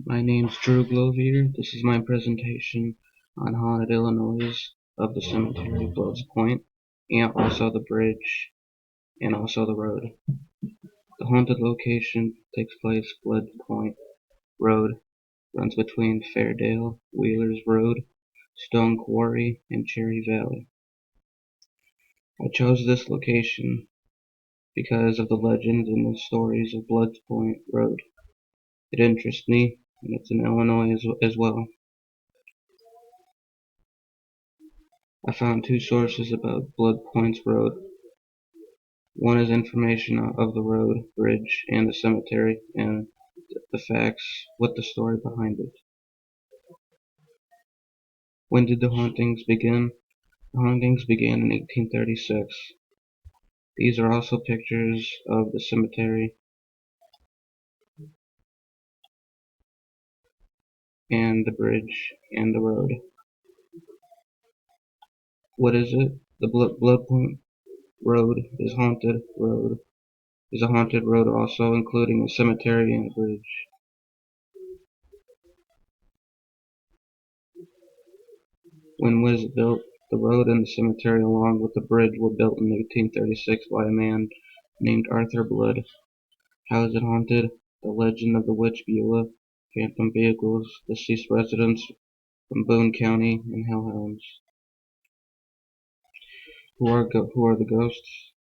My name's Drew Glovier. This is my presentation on Haunted Illinois of the Cemetery Bloods Point, and also the bridge, and also the road. The haunted location takes place Bloods Point Road, runs between Fairdale, Wheelers Road, Stone Quarry, and Cherry Valley. I chose this location because of the legends and the stories of Bloods Point Road. It interests me, and it's in Illinois as well. I found two sources about Blood Points Road. One is information of the road, bridge, and the cemetery, and the facts with the story behind it. When did the hauntings begin? The hauntings began in 1836. These are also pictures of the cemetery and the bridge and the road. What is it? The Blood Point Road is a haunted road also, including a cemetery and a bridge. When was it built? The road and the cemetery along with the bridge were built in 1836 by a man named Arthur Blood. How is it haunted? The legend of the Witch Beulah, phantom vehicles, deceased residents from Boone County, and hellhounds. Who are the ghosts?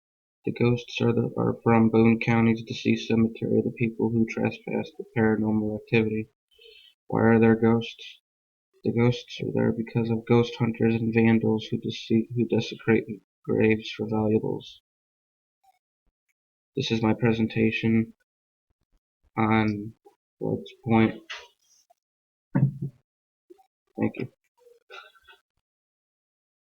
The ghosts are from Boone County's deceased cemetery, the people who trespassed with paranormal activity. Why are there ghosts? The ghosts are there because of ghost hunters and vandals who desecrate graves for valuables. This is my presentation on Bloods Point